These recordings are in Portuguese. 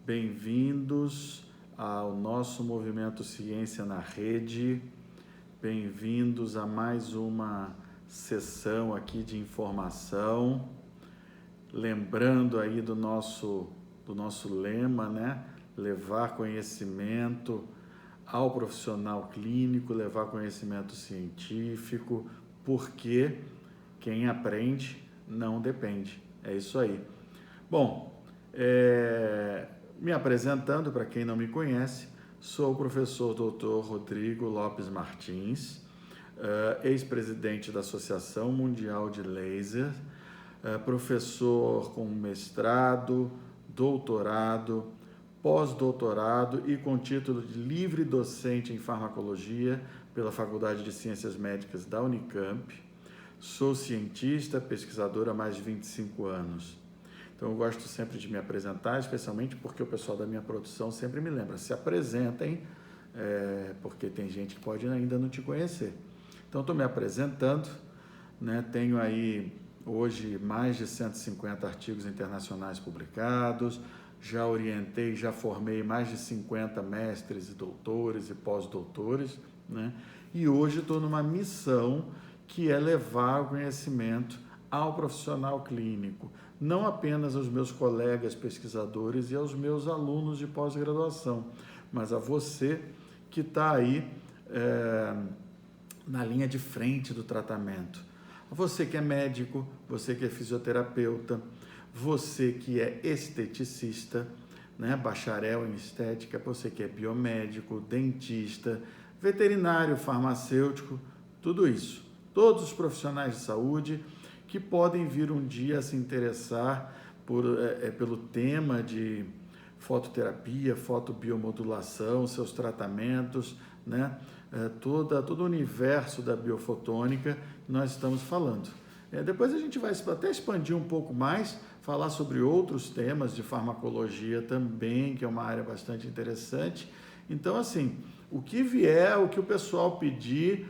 Bem-vindos ao nosso movimento Ciência na Rede, bem-vindos a mais uma sessão aqui de informação, lembrando aí do nosso lema, né? Levar conhecimento ao profissional clínico, levar conhecimento científico, porque quem aprende não depende, é isso aí. Bom, me apresentando, para quem não me conhece, sou o professor Dr. Rodrigo Lopes Martins, ex-presidente da Associação Mundial de Laser, professor com mestrado, doutorado, pós-doutorado e com título de livre docente em farmacologia pela Faculdade de Ciências Médicas da Unicamp. Sou cientista, pesquisador há mais de 25 anos. Então, eu gosto sempre de me apresentar, especialmente porque o pessoal da minha produção sempre me lembra, se apresentem, porque tem gente que pode ainda não te conhecer. Então, estou me apresentando, né? Tenho aí, hoje, mais de 150 artigos internacionais publicados, já orientei, já formei mais de 50 mestres e doutores e pós-doutores, né? E hoje estou numa missão que é levar o conhecimento ao profissional clínico, não apenas aos meus colegas pesquisadores e aos meus alunos de pós-graduação, mas a você que está aí na linha de frente do tratamento. Você que é médico, você que é fisioterapeuta, você que é esteticista, né, bacharel em estética, você que é biomédico, dentista, veterinário, farmacêutico, tudo isso. Todos os profissionais de saúde que podem vir um dia a se interessar pelo tema de fototerapia, fotobiomodulação, seus tratamentos, né? Todo o universo da biofotônica nós estamos falando. Depois a gente vai até expandir um pouco mais, falar sobre outros temas de farmacologia também, que é uma área bastante interessante. Então, assim, o que vier, o que o pessoal pedir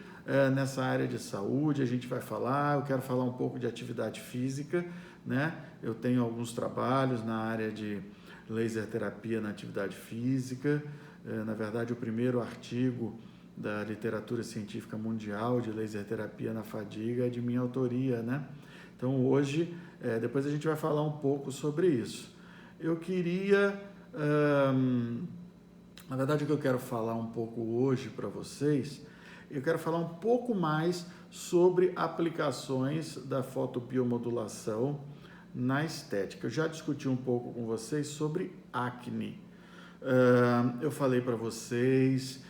nessa área de saúde, a gente vai falar. Eu quero falar um pouco de atividade física, né? Eu tenho alguns trabalhos na área de laser terapia na atividade física. Na verdade, o primeiro artigo da literatura científica mundial de laser terapia na fadiga é de minha autoria, né? Então, hoje, depois a gente vai falar um pouco sobre isso. Eu queria, na verdade, o que eu quero falar um pouco hoje para vocês, eu quero falar um pouco mais sobre aplicações da fotobiomodulação na estética. Eu já discuti um pouco com vocês sobre acne. Eu falei para vocês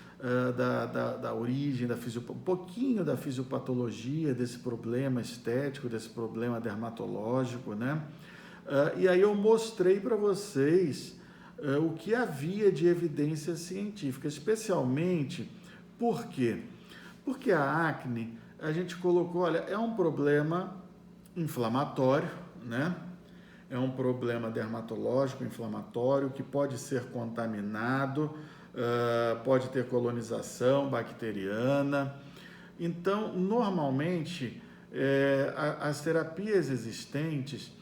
da origem, um pouquinho da fisiopatologia desse problema estético, desse problema dermatológico, né? E aí eu mostrei para vocês o que havia de evidência científica, especialmente por quê? Porque a acne, a gente colocou, olha, é um problema inflamatório, né? É um problema dermatológico inflamatório que pode ser contaminado, pode ter colonização bacteriana. Então, normalmente, as terapias existentes,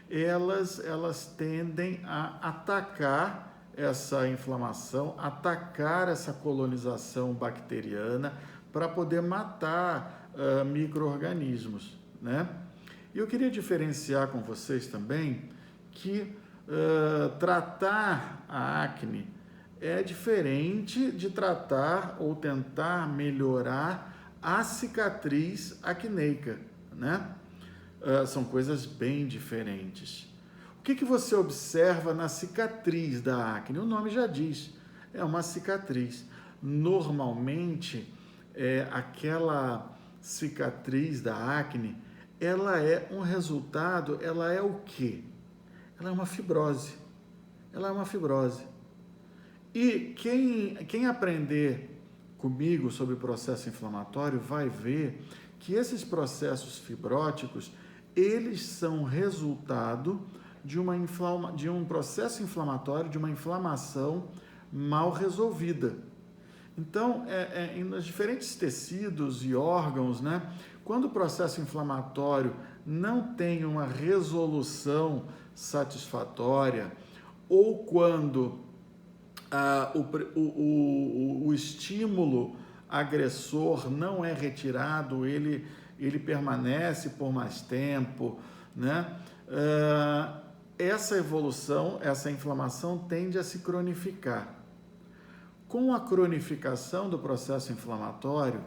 elas tendem a atacar essa inflamação, atacar essa colonização bacteriana para poder matar micro-organismos, né? E eu queria diferenciar com vocês também que tratar a acne é diferente de tratar ou tentar melhorar a cicatriz acneica, né? São coisas bem diferentes. O que você observa na cicatriz da acne? O nome já diz, é uma cicatriz. Normalmente, aquela cicatriz da acne, ela é um resultado, ela é o quê? Ela é uma fibrose. Ela é uma fibrose. E quem aprender comigo sobre o processo inflamatório vai ver que esses processos fibróticos, eles são resultado de um processo inflamatório, de uma inflamação mal resolvida. Então, nos diferentes tecidos e órgãos, né, quando o processo inflamatório não tem uma resolução satisfatória, ou quando o estímulo agressor não é retirado, ele permanece por mais tempo, né? Essa evolução, essa inflamação tende a se cronificar. Com a cronificação do processo inflamatório,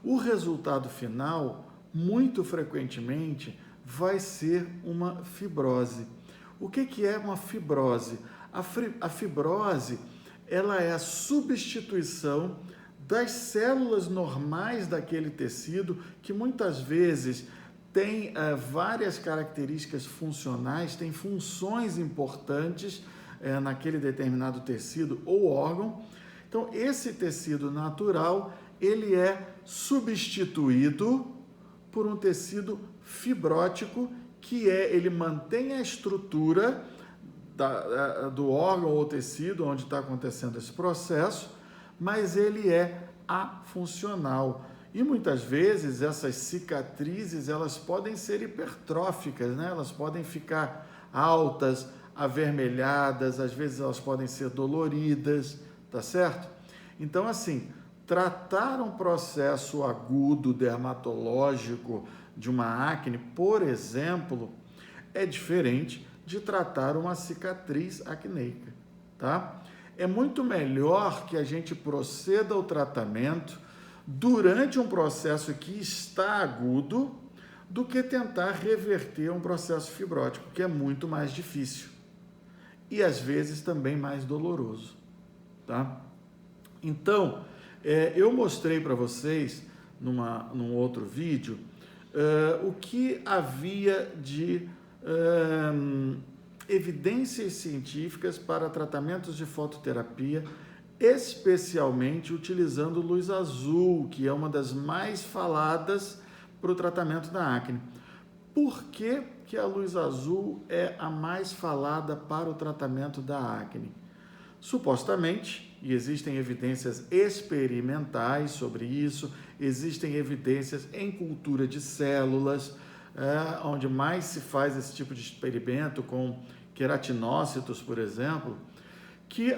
o resultado final, muito frequentemente, vai ser uma fibrose. O que é uma fibrose? A fibrose, ela é a substituição das células normais daquele tecido, que muitas vezes tem várias características funcionais, tem funções importantes naquele determinado tecido ou órgão. Então, esse tecido natural, ele é substituído por um tecido fibrótico, ele mantém a estrutura do órgão ou tecido onde está acontecendo esse processo, mas ele é afuncional. E muitas vezes essas cicatrizes, elas podem ser hipertróficas, né? Elas podem ficar altas, avermelhadas, às vezes elas podem ser doloridas, tá certo? Então, assim, tratar um processo agudo dermatológico de uma acne, por exemplo, é diferente de tratar uma cicatriz acneica, tá? É muito melhor que a gente proceda ao tratamento durante um processo que está agudo do que tentar reverter um processo fibrótico, que é muito mais difícil e às vezes também mais doloroso, tá? Então, eu mostrei para vocês num outro vídeo o que havia de evidências científicas para tratamentos de fototerapia, especialmente utilizando luz azul, que é uma das mais faladas para o tratamento da acne. Por que a luz azul é a mais falada para o tratamento da acne? Supostamente, e existem evidências experimentais sobre isso, existem evidências em cultura de células, onde mais se faz esse tipo de experimento com queratinócitos, por exemplo, que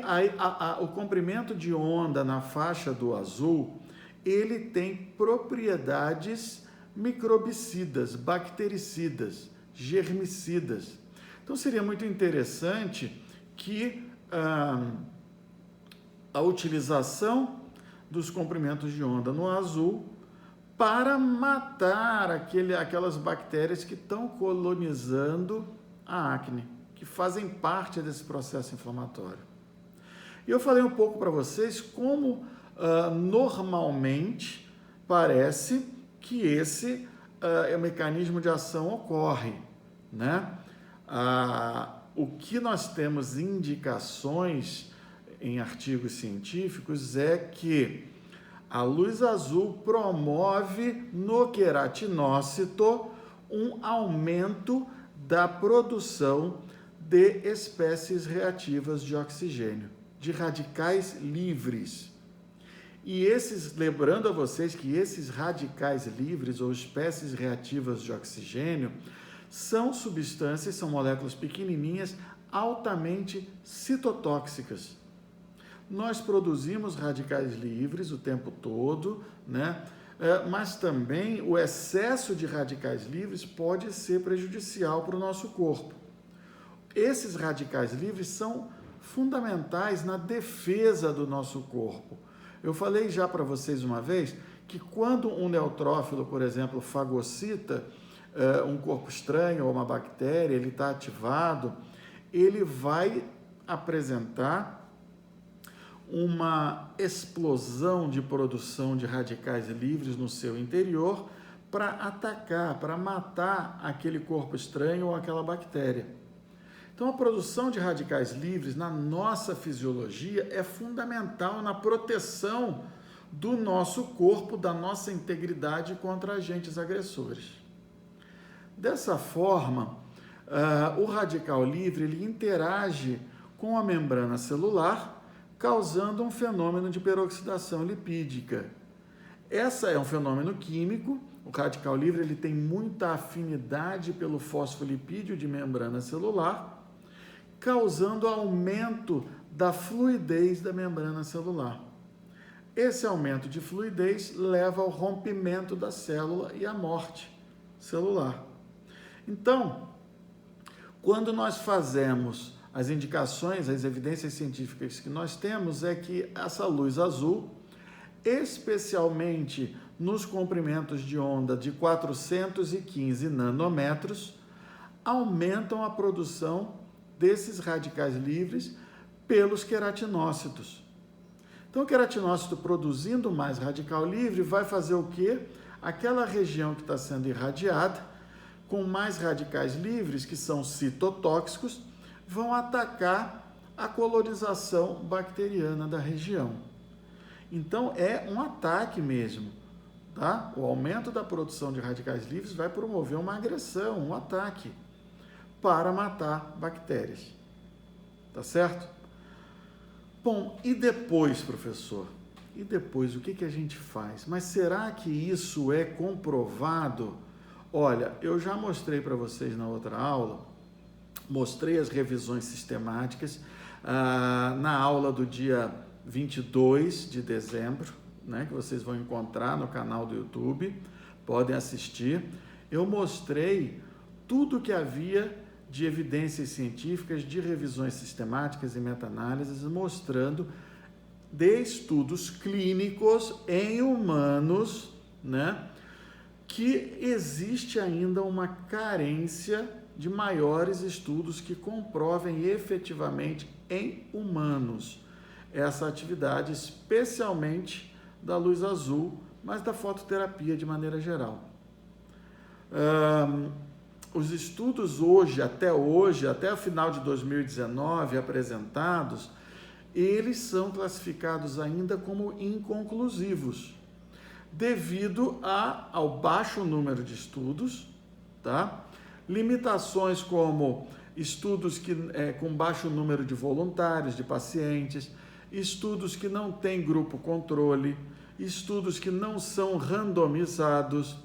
o comprimento de onda na faixa do azul, ele tem propriedades microbicidas, bactericidas, germicidas. Então, seria muito interessante que a utilização dos comprimentos de onda no azul para matar aquelas bactérias que estão colonizando a acne, que fazem parte desse processo inflamatório. E eu falei um pouco para vocês como normalmente parece que esse mecanismo de ação ocorre, né? O que nós temos indicações em artigos científicos é que a luz azul promove no queratinócito um aumento da produção de espécies reativas de oxigênio, de radicais livres. E lembrando a vocês que esses radicais livres ou espécies reativas de oxigênio são substâncias, são moléculas pequenininhas, altamente citotóxicas. Nós produzimos radicais livres o tempo todo, né? Mas também o excesso de radicais livres pode ser prejudicial para o nosso corpo. Esses radicais livres são fundamentais na defesa do nosso corpo. Eu falei já para vocês uma vez que quando um neutrófilo, por exemplo, fagocita um corpo estranho ou uma bactéria, ele está ativado, ele vai apresentar uma explosão de produção de radicais livres no seu interior para atacar, para matar aquele corpo estranho ou aquela bactéria. Então, a produção de radicais livres na nossa fisiologia é fundamental na proteção do nosso corpo, da nossa integridade contra agentes agressores. Dessa forma, o radical livre ele interage com a membrana celular, causando um fenômeno de peroxidação lipídica. Essa é um fenômeno químico. O radical livre ele tem muita afinidade pelo fosfolipídio de membrana celular, causando aumento da fluidez da membrana celular. Esse aumento de fluidez leva ao rompimento da célula e à morte celular. Então, quando nós fazemos as indicações, as evidências científicas que nós temos é que essa luz azul, especialmente nos comprimentos de onda de 415 nanômetros, aumentam a produção desses radicais livres pelos queratinócitos. Então, o queratinócito produzindo mais radical livre vai fazer o quê? Aquela região que está sendo irradiada, com mais radicais livres, que são citotóxicos, vão atacar a colonização bacteriana da região. Então, é um ataque mesmo, tá? O aumento da produção de radicais livres vai promover uma agressão, um ataque, para matar bactérias. Tá certo? Bom, e depois, professor? E depois, o que a gente faz? Mas será que isso é comprovado? Olha, eu já mostrei para vocês na outra aula, mostrei as revisões sistemáticas na aula do dia 22 de dezembro, né, que vocês vão encontrar no canal do YouTube, podem assistir. Eu mostrei tudo que havia de evidências científicas, de revisões sistemáticas e meta-análises, mostrando de estudos clínicos em humanos, né, que existe ainda uma carência de maiores estudos que comprovem efetivamente em humanos essa atividade, especialmente da luz azul, mas da fototerapia de maneira geral. Os estudos até o final de 2019 apresentados, eles são classificados ainda como inconclusivos, devido ao baixo número de estudos, tá? Limitações como estudos com baixo número de voluntários, de pacientes, estudos que não têm grupo controle, estudos que não são randomizados,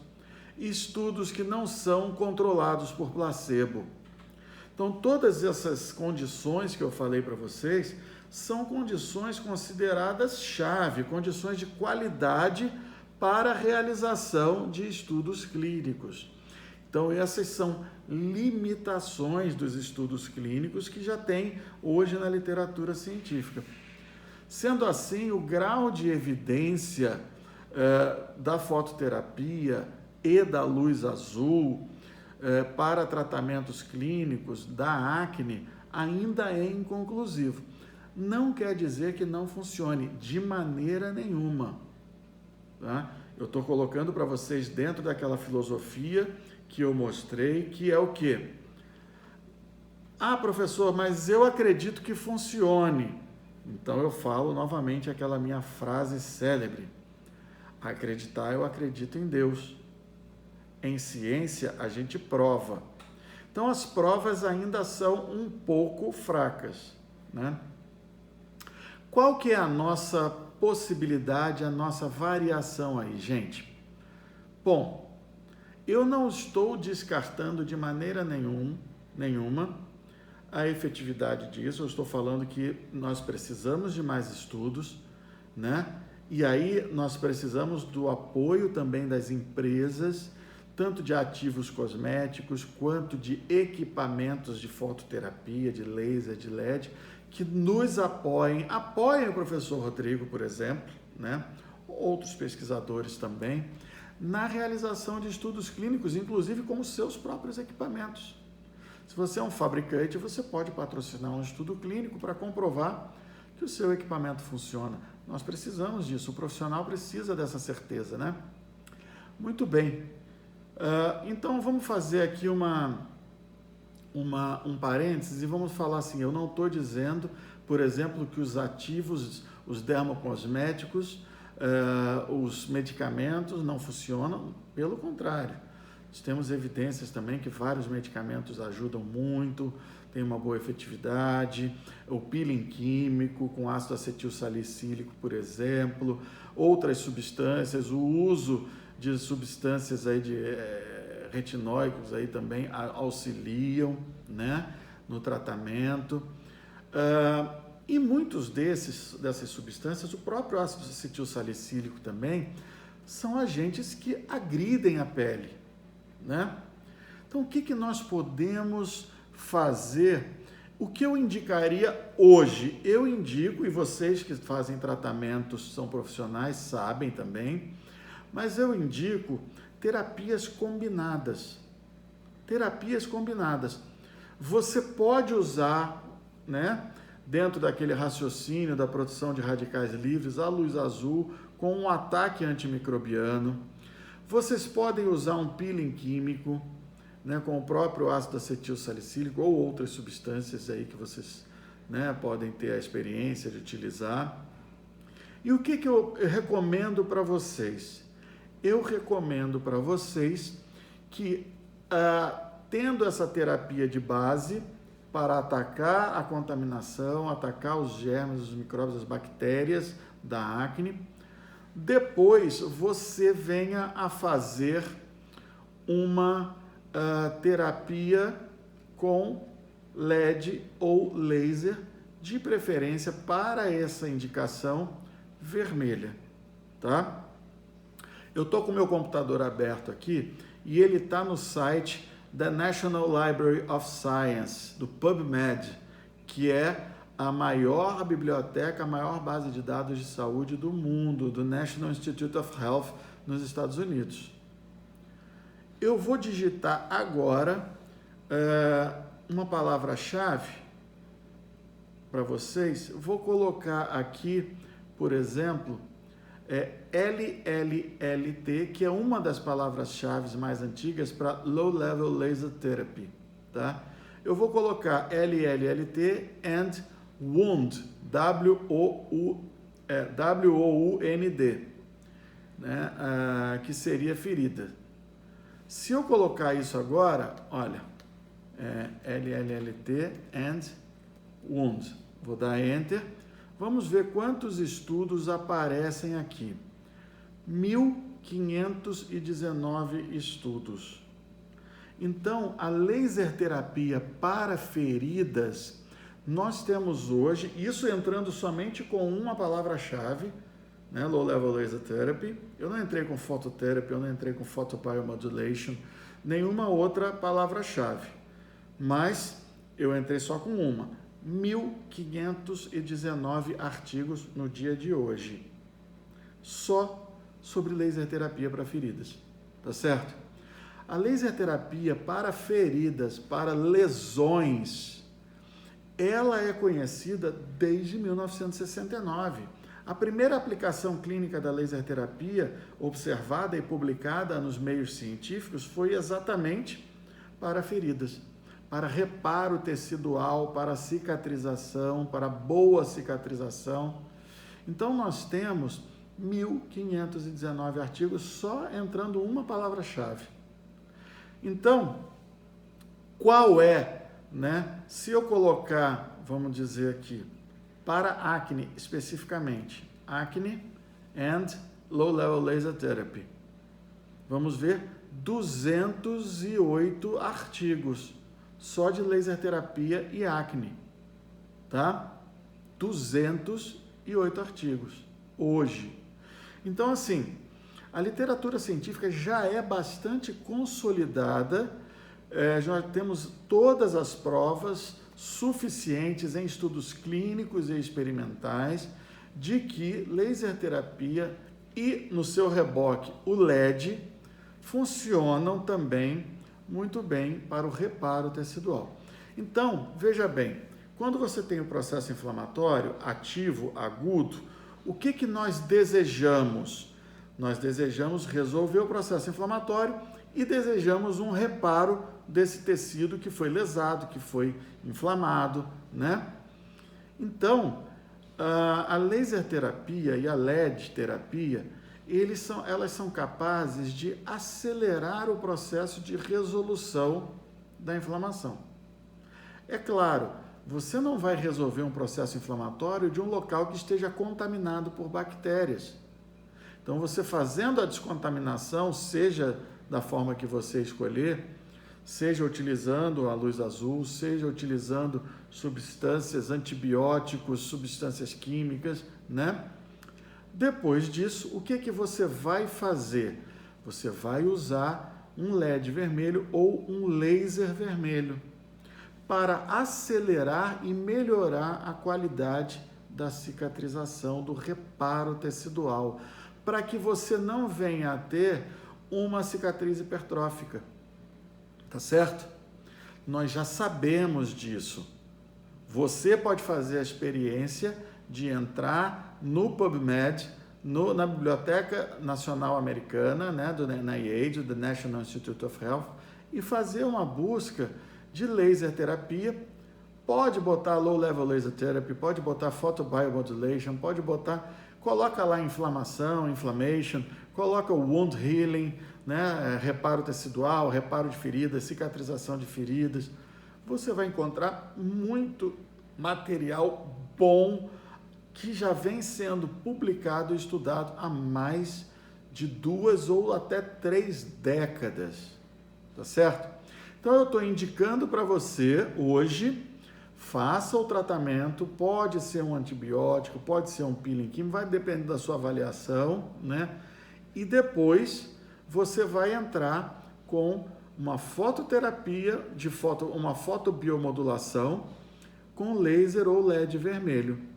estudos que não são controlados por placebo. Então, todas essas condições que eu falei para vocês são condições consideradas chave, condições de qualidade para a realização de estudos clínicos. Então, essas são limitações dos estudos clínicos que já tem hoje na literatura científica. Sendo assim, o grau de evidência da fototerapia e da luz azul para tratamentos clínicos da acne ainda é inconclusivo. Não quer dizer que não funcione de maneira nenhuma. Tá? Eu estou colocando para vocês dentro daquela filosofia que eu mostrei, que é o quê? Ah, professor, mas eu acredito que funcione. Então eu falo novamente aquela minha frase célebre. Acreditar, eu acredito em Deus. Em ciência, a gente prova. Então as provas ainda são um pouco fracas, né? Qual que é a nossa possibilidade, a nossa variação aí, gente? Bom, eu não estou descartando de maneira nenhuma a efetividade disso. Eu estou falando que nós precisamos de mais estudos, né? E aí nós precisamos do apoio também das empresas, tanto de ativos cosméticos, quanto de equipamentos de fototerapia, de laser, de LED, que nos apoiem o professor Rodrigo, por exemplo, né? Outros pesquisadores também, na realização de estudos clínicos, inclusive com os seus próprios equipamentos. Se você é um fabricante, você pode patrocinar um estudo clínico para comprovar que o seu equipamento funciona. Nós precisamos disso, o profissional precisa dessa certeza, né? Muito bem. Então, vamos fazer aqui um parênteses e vamos falar assim, eu não estou dizendo, por exemplo, que os ativos, os dermocosméticos, os medicamentos não funcionam, pelo contrário. Nós temos evidências também que vários medicamentos ajudam muito, tem uma boa efetividade, o peeling químico com ácido acetil salicílico, por exemplo, outras substâncias, o uso de substâncias aí de retinóicos aí também auxiliam, né, no tratamento. E muitos dessas substâncias, o próprio ácido acetil salicílico também, são agentes que agridem a pele, né? Então, o que nós podemos fazer? O que eu indicaria hoje? Eu indico, e vocês que fazem tratamentos, são profissionais, sabem também, mas eu indico terapias combinadas. Terapias combinadas. Você pode usar, né, dentro daquele raciocínio da produção de radicais livres, a luz azul com um ataque antimicrobiano. Vocês podem usar um peeling químico, né, com o próprio ácido acetil salicílico ou outras substâncias aí que vocês, né, podem ter a experiência de utilizar. E o que eu recomendo para vocês? Eu recomendo para vocês que, tendo essa terapia de base para atacar a contaminação, atacar os germes, os micróbios, as bactérias da acne, depois você venha a fazer uma terapia com LED ou laser, de preferência para essa indicação vermelha, tá? Eu estou com o meu computador aberto aqui e ele está no site da National Library of Science, do PubMed, que é a maior biblioteca, a maior base de dados de saúde do mundo, do National Institute of Health nos Estados Unidos. Eu vou digitar agora uma palavra-chave para vocês. Vou colocar aqui, por exemplo, LLLT, que é uma das palavras-chave mais antigas para Low Level Laser Therapy, tá? Eu vou colocar LLLT and Wound, W-O-U-N-D, né? Que seria ferida. Se eu colocar isso agora, olha, LLLT and Wound, vou dar Enter. Vamos ver quantos estudos aparecem aqui. 1.519 estudos. Então, a laser terapia para feridas, nós temos hoje, isso entrando somente com uma palavra-chave, né, Low Level Laser Therapy. Eu não entrei com Phototherapy, eu não entrei com Photobiomodulation, nenhuma outra palavra-chave. Mas eu entrei só com uma. 1.519 artigos no dia de hoje, só sobre laser terapia para feridas, tá certo? A laser terapia para feridas, para lesões, ela é conhecida desde 1969. A primeira aplicação clínica da laser terapia, observada e publicada nos meios científicos, foi exatamente para feridas, para reparo tecidual, para cicatrização, para boa cicatrização. Então, nós temos 1.519 artigos só entrando uma palavra-chave. Então, qual é, né? Se eu colocar, vamos dizer aqui, para acne especificamente, acne and low level laser therapy, vamos ver 208 artigos só de laser terapia e acne, tá? 208 artigos hoje. Então, assim, a literatura científica já é bastante consolidada, já temos todas as provas suficientes em estudos clínicos e experimentais de que laser terapia e, no seu reboque, o LED, funcionam também muito bem para o reparo tecidual. Então, veja bem, quando você tem o processo inflamatório ativo, agudo, o que nós desejamos? Nós desejamos resolver o processo inflamatório e desejamos um reparo desse tecido que foi lesado, que foi inflamado, né? Então, a laser terapia e a LED terapia, elas são capazes de acelerar o processo de resolução da inflamação. É claro, você não vai resolver um processo inflamatório de um local que esteja contaminado por bactérias. Então, você fazendo a descontaminação, seja da forma que você escolher, seja utilizando a luz azul, seja utilizando substâncias, antibióticos, substâncias químicas, né? Depois disso, o que que você vai fazer? Você vai usar um LED vermelho ou um laser vermelho para acelerar e melhorar a qualidade da cicatrização, do reparo tecidual, para que você não venha a ter uma cicatriz hipertrófica. Tá certo? Nós já sabemos disso. Você pode fazer a experiência de entrar no PubMed, na Biblioteca Nacional Americana, né, do NIH, do National Institute of Health, e fazer uma busca de laser terapia. Pode botar low level laser therapy, pode botar photobiomodulation, pode botar, coloca lá inflammation, coloca o wound healing, né, reparo tecidual, reparo de feridas, cicatrização de feridas. Você vai encontrar muito material bom que já vem sendo publicado e estudado há mais de 2 ou até 3 décadas, tá certo? Então eu estou indicando para você hoje, faça o tratamento, pode ser um antibiótico, pode ser um peeling químico, vai depender da sua avaliação, né? E depois você vai entrar com uma fototerapia, uma fotobiomodulação com laser ou LED vermelho.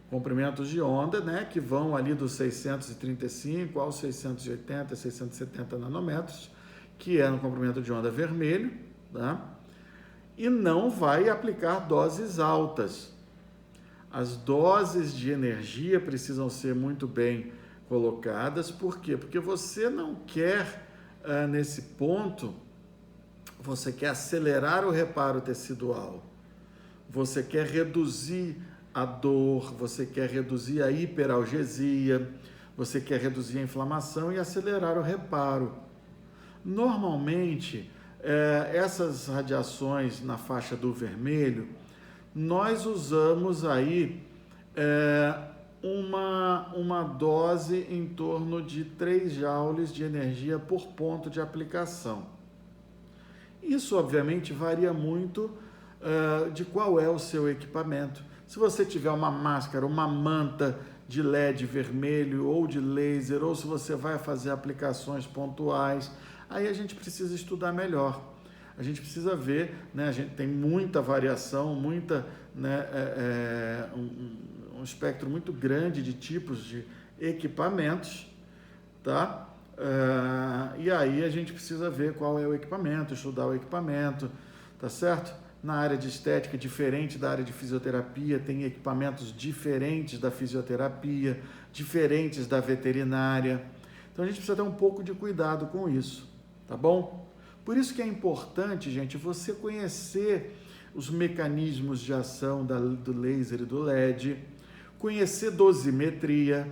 Comprimentos de onda, né, que vão ali dos 635 aos 680, 670 nanômetros, que é no comprimento de onda vermelho, tá? E não vai aplicar doses altas. As doses de energia precisam ser muito bem colocadas. Por quê? Porque você não quer, nesse ponto, você quer acelerar o reparo tecidual, você quer reduzir a dor, você quer reduzir a hiperalgesia, você quer reduzir a inflamação e acelerar o reparo. Normalmente, essas radiações na faixa do vermelho, nós usamos aí uma dose em torno de 3 joules de energia por ponto de aplicação. Isso, obviamente, varia muito de qual é o seu equipamento. Se você tiver uma máscara, uma manta de LED vermelho ou de laser, ou se você vai fazer aplicações pontuais, aí a gente precisa estudar melhor. A gente precisa ver, né? A gente tem muita variação, um espectro muito grande de tipos de equipamentos, tá? E aí a gente precisa ver qual é o equipamento, estudar o equipamento, tá certo? Na área de estética, diferente da área de fisioterapia, tem equipamentos diferentes da fisioterapia, diferentes da veterinária. Então a gente precisa ter um pouco de cuidado com isso, tá bom? Por isso que é importante, gente, você conhecer os mecanismos de ação do laser e do LED, conhecer dosimetria.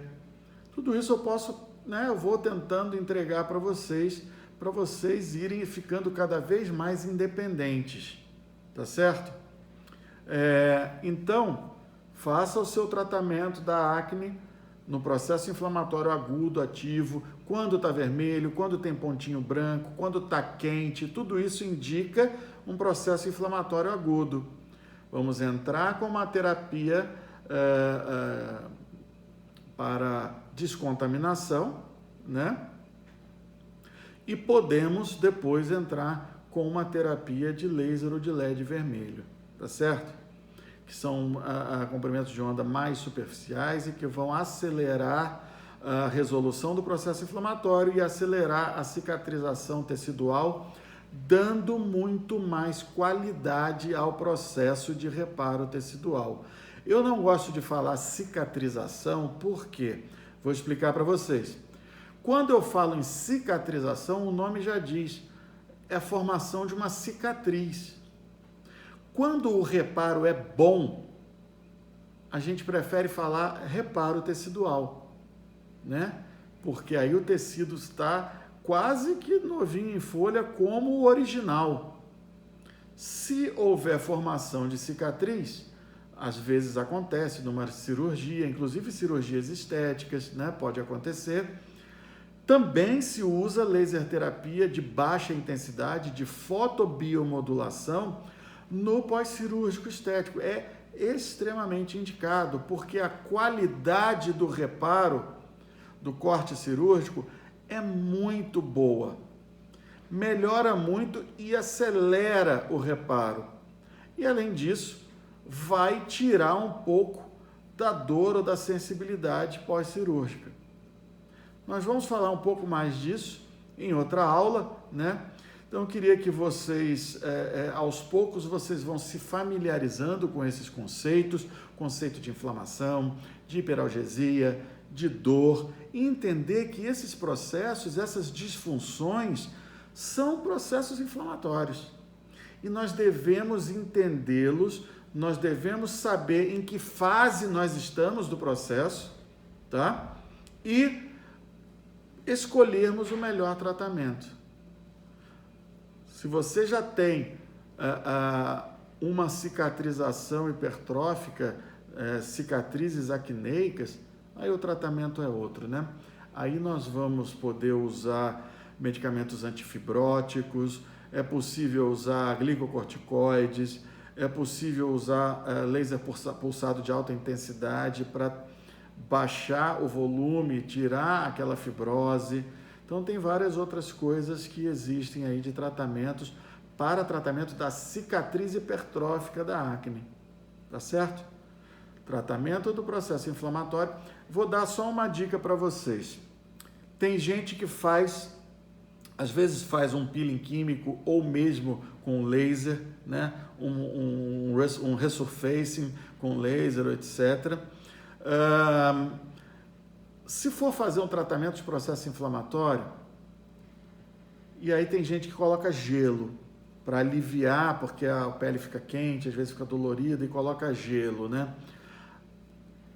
Tudo isso eu posso, né, eu vou tentando entregar para vocês irem ficando cada vez mais independentes. Tá certo? Então, faça o seu tratamento da acne no processo inflamatório agudo, ativo, quando está vermelho, quando tem pontinho branco, quando está quente, tudo isso indica um processo inflamatório agudo. Vamos entrar com uma terapia para descontaminação, né? E podemos depois entrar com uma terapia de laser ou de LED vermelho, tá certo? Que são comprimentos de onda mais superficiais e que vão acelerar a resolução do processo inflamatório e acelerar a cicatrização tecidual, dando muito mais qualidade ao processo de reparo tecidual. Eu não gosto de falar cicatrização, por quê? Vou explicar para vocês. Quando eu falo em cicatrização, o nome já diz, é a formação de uma cicatriz. Quando o reparo é bom, a gente prefere falar reparo tecidual, né? Porque aí o tecido está quase que novinho em folha, como o original. Se houver formação de cicatriz, às vezes acontece numa cirurgia, inclusive cirurgias estéticas, né? Pode acontecer. Também se usa laser terapia de baixa intensidade, de fotobiomodulação, no pós-cirúrgico estético. É extremamente indicado, porque a qualidade do reparo do corte cirúrgico é muito boa. Melhora muito e acelera o reparo. E além disso, vai tirar um pouco da dor ou da sensibilidade pós-cirúrgica. Nós vamos falar um pouco mais disso em outra aula, né? Então, eu queria que vocês, aos poucos, vocês vão se familiarizando com esses conceitos, conceito de inflamação, de hiperalgesia, de dor, e entender que esses processos, essas disfunções, são processos inflamatórios. E nós devemos entendê-los, nós devemos saber em que fase nós estamos do processo, tá? E escolhermos o melhor tratamento. Se você já tem uma cicatrização hipertrófica, cicatrizes acneicas, aí o tratamento é outro, né? Aí nós vamos poder usar medicamentos antifibróticos, é possível usar glicocorticoides, é possível usar laser pulsado de alta intensidade para baixar o volume, tirar aquela fibrose. Então, tem várias outras coisas que existem aí de tratamentos para tratamento da cicatriz hipertrófica da acne, tá certo? Tratamento do processo inflamatório. Vou dar só uma dica para vocês. Tem gente que às vezes faz um peeling químico ou mesmo com laser, né? um resurfacing com laser, etc. Se for fazer um tratamento de processo inflamatório, e aí tem gente que coloca gelo para aliviar, porque a pele fica quente, às vezes fica dolorida, e coloca gelo, né?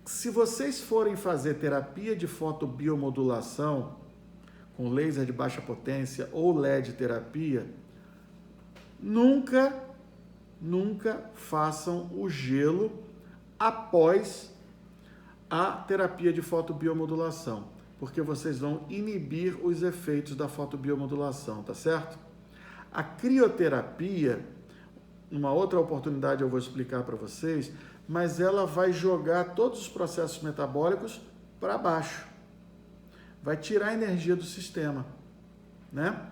Se vocês forem fazer terapia de fotobiomodulação com laser de baixa potência ou LED terapia, nunca façam o gelo após a terapia de fotobiomodulação, porque vocês vão inibir os efeitos da fotobiomodulação, tá certo? A crioterapia, numa outra oportunidade eu vou explicar para vocês, mas ela vai jogar todos os processos metabólicos para baixo, vai tirar a energia do sistema, né?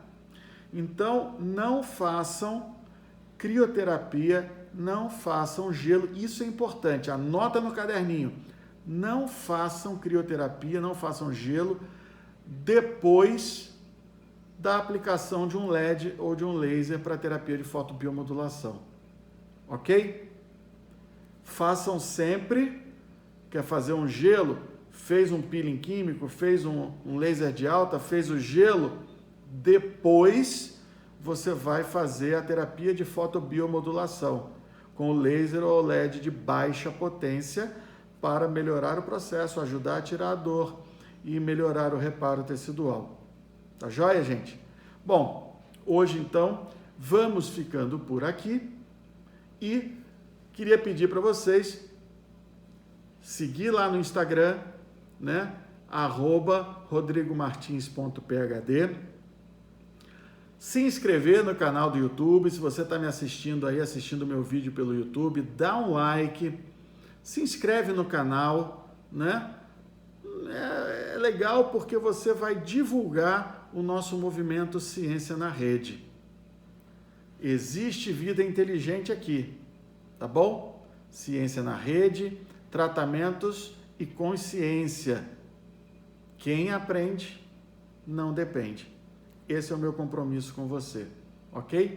Então, não façam crioterapia, não façam gelo, isso é importante, anota no caderninho. Não façam crioterapia, não façam gelo depois da aplicação de um LED ou de um laser para terapia de fotobiomodulação. Ok? Façam sempre, quer fazer um gelo, fez um peeling químico, fez um laser de alta, fez o gelo, depois você vai fazer a terapia de fotobiomodulação com o laser ou LED de baixa potência, para melhorar o processo, ajudar a tirar a dor e melhorar o reparo tecidual. Tá joia, gente? Bom, hoje então vamos ficando por aqui e queria pedir para vocês seguir lá no Instagram, né? @rodrigomartins.phd, se inscrever no canal do YouTube. Se você está me assistindo aí, assistindo o meu vídeo pelo YouTube, dá um like, se inscreve no canal, né? É legal porque você vai divulgar o nosso movimento Ciência na Rede. Existe vida inteligente aqui, tá bom? Ciência na Rede, tratamentos e consciência. Quem aprende não depende. Esse é o meu compromisso com você, ok?